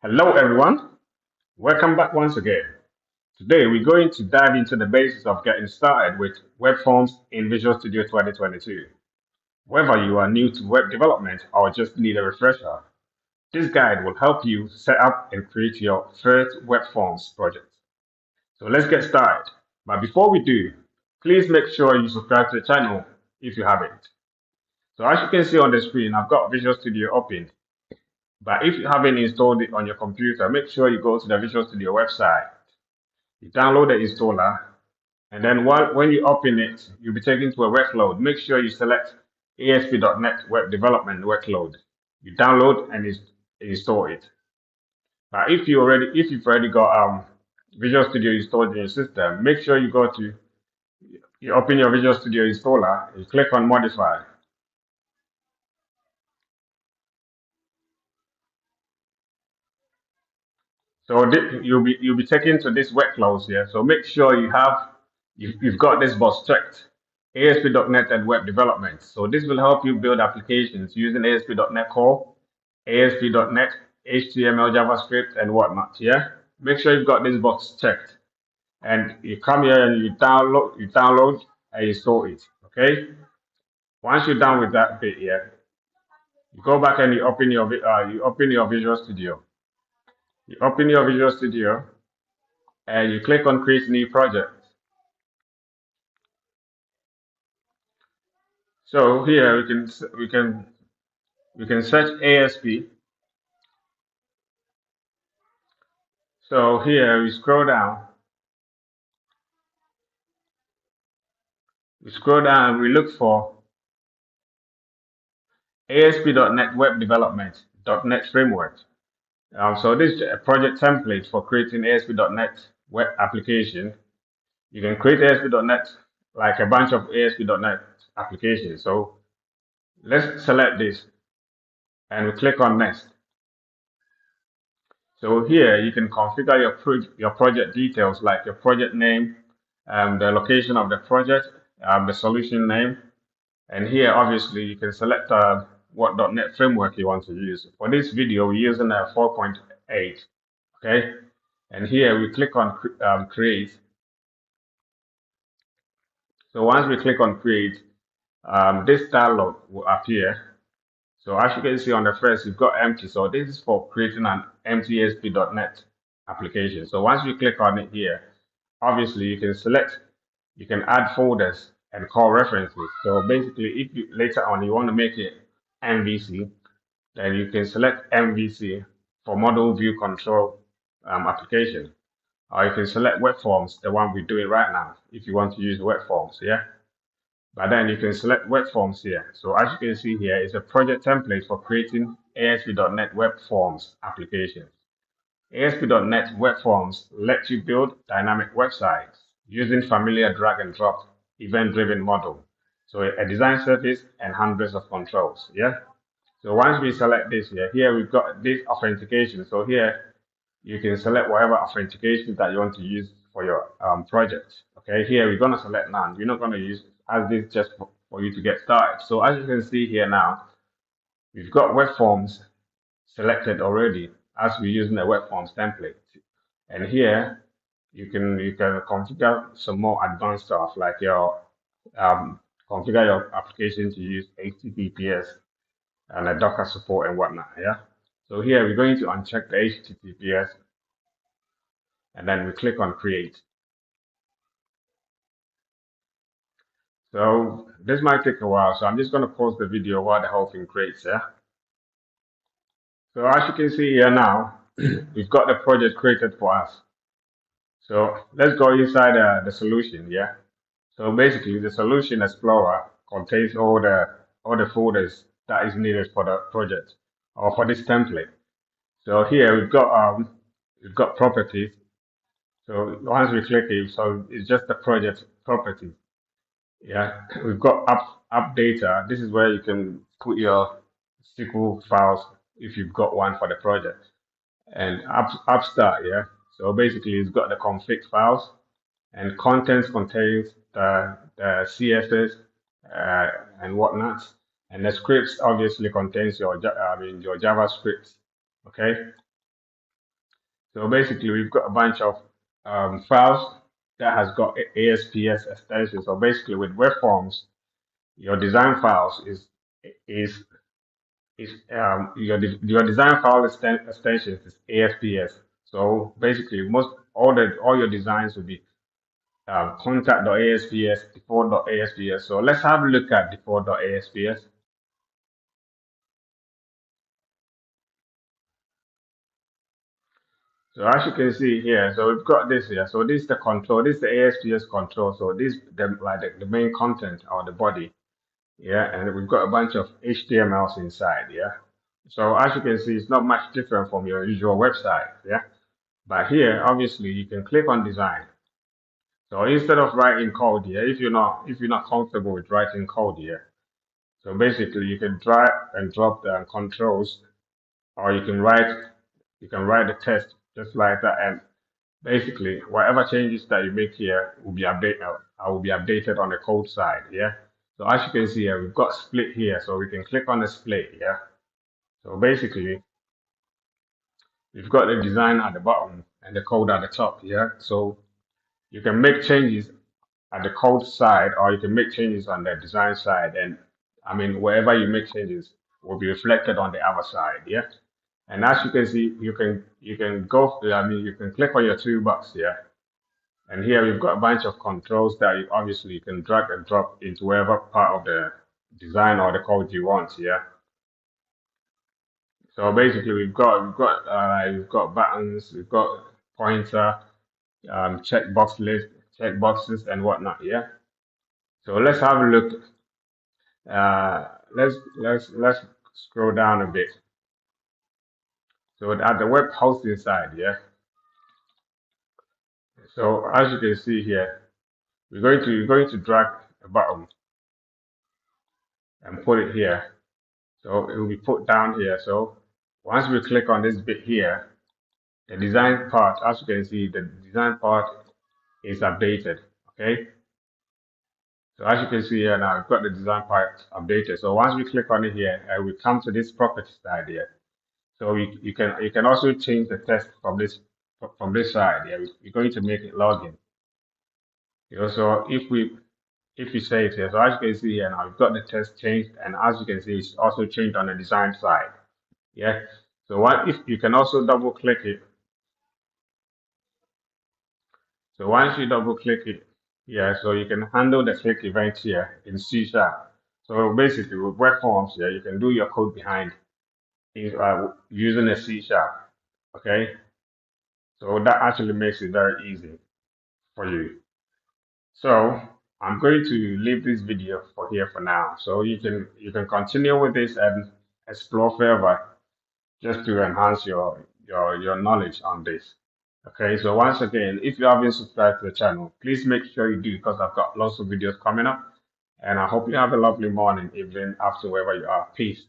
Hello everyone, welcome back once again. Today we're going to dive into the basics of getting started with web forms in Visual Studio 2022. Whether you are new to web development or just need a refresher, this guide will help you set up and create your first web forms project. So let's get started. But before we do, please make sure you subscribe to the channel if you haven't. So as you can see on the screen, I've got Visual Studio open. But if you haven't installed it on your computer, make sure you go to the Visual Studio website. You download the installer, and then when you open it, you'll be taken to a workload. Make sure you select ASP.NET Web Development Workload. You download and install it. But if you've already got Visual Studio installed in your system, make sure you open your Visual Studio installer, you click on Modify. So you'll be taken to this workflows here. So make sure you've got this box checked. ASP.NET and web development. So this will help you build applications using ASP.NET Core, ASP.NET, HTML, JavaScript, and whatnot. Yeah. Make sure you've got this box checked, and you come here and you download and you install it. Okay. Once you're done with that bit, yeah, you go back and you open your Visual Studio. You open your Visual Studio and you click on create new project. So here we can search ASP. So here we scroll down and we look for ASP.NET Web Development .NET Framework. So this is a project template for creating ASP.NET web application. You can create ASP.NET like a bunch of ASP.NET applications. So let's select this and we click on next. So here you can configure your project details like your project name, the location of the project, the solution name, and here obviously you can select what .NET framework you want to use. For this video, we're using a 4.8, okay? And here we click on create. So once we click on create, this dialog will appear. So as you can see on the first, you've got empty. So this is for creating an empty ASP.NET application. So once you click on it here, obviously you can add folders and call references. So basically, if you later on you want to make it MVC, then you can select MVC for model view control application. Or you can select web forms, the one we're doing right now, if you want to use web forms, yeah? But then you can select web forms here. So as you can see here, it's a project template for creating ASP.NET Web Forms applications. ASP.NET Web Forms let you build dynamic websites using familiar drag and drop event-driven model. So a design surface and hundreds of controls. Yeah. So once we select this here we've got this authentication. So here you can select whatever authentication that you want to use for your project. Okay. Here we're going to select none. We're not going to use as this just for you to get started. So as you can see here now, we've got web forms selected already as we're using the web forms template. And here you can configure some more advanced stuff like your configure your application to use HTTPS and a Docker support and whatnot. Yeah. So here we're going to uncheck the HTTPS and then we click on create. So this might take a while, so I'm just going to pause the video while the whole thing creates. Yeah. So as you can see here now, we've got the project created for us. So let's go inside the solution, yeah. So basically, the solution explorer contains all the folders that is needed for the project or for this template. So here we've got properties. So once we click it, so it's just the project property. Yeah, we've got app data. This is where you can put your SQL files if you've got one for the project. And app start, yeah. So basically, it's got the config files, and contents contains the CSS and whatnot, and the scripts obviously contains your your JavaScript. Okay. So basically, we've got a bunch of files that has got ASPS extension. So basically, with web forms, your design files is your design file extension is ASPS. So basically, all your designs will be contact.asps, default.asps. So let's have a look at default.asps. So as you can see here, so we've got this here. So this is the control. This is the ASPS control. So this the main content or the body. Yeah, and we've got a bunch of HTMLs inside. Yeah. So as you can see, it's not much different from your usual website. Yeah. But here, obviously, you can click on design. So instead of writing code here, if you're not comfortable with writing code here, so basically you can drag and drop the controls, or you can write the text just like that, and basically whatever changes that you make here will be updated on the code side. Yeah. So as you can see here, we've got split here, so we can click on the split. Yeah. So basically, we've got the design at the bottom and the code at the top. Yeah. So you can make changes at the code side, or you can make changes on the design side. And I mean, wherever you make changes will be reflected on the other side. Yeah. And as you can see, you can go. I mean, you can click on your toolbox here, and here we've got a bunch of controls that you can drag and drop into wherever part of the design or the code you want. Yeah. So basically, we've got buttons, we've got pointer, check boxes, and whatnot. Yeah. So let's have a look. Let's scroll down a bit. So at the web hosting side, yeah. So as you can see here, we're going to drag a button and put it here. So it will be put down here. So once we click on this bit here, the design part, as you can see, the design part is updated. Okay. So as you can see here now, I've got the design part updated. So once we click on it here, we come to this property side here. So you can also change the text from this side. Yeah, we're going to make it login. So if we say it here, so as you can see here now, we've got the text changed, and as you can see, it's also changed on the design side. Yeah. So what if you can also double click it? So once you double click it, yeah, so you can handle the click event here in C sharp. So basically, with web forms, yeah, you can do your code behind using a C sharp. Okay. So that actually makes it very easy for you. So I'm going to leave this video for here for now. So you can continue with this and explore further just to enhance your knowledge on this. Okay, so once again, if you haven't subscribed to the channel, please make sure you do, because I've got lots of videos coming up. And I hope you have a lovely morning, evening, afternoon, wherever you are. Peace.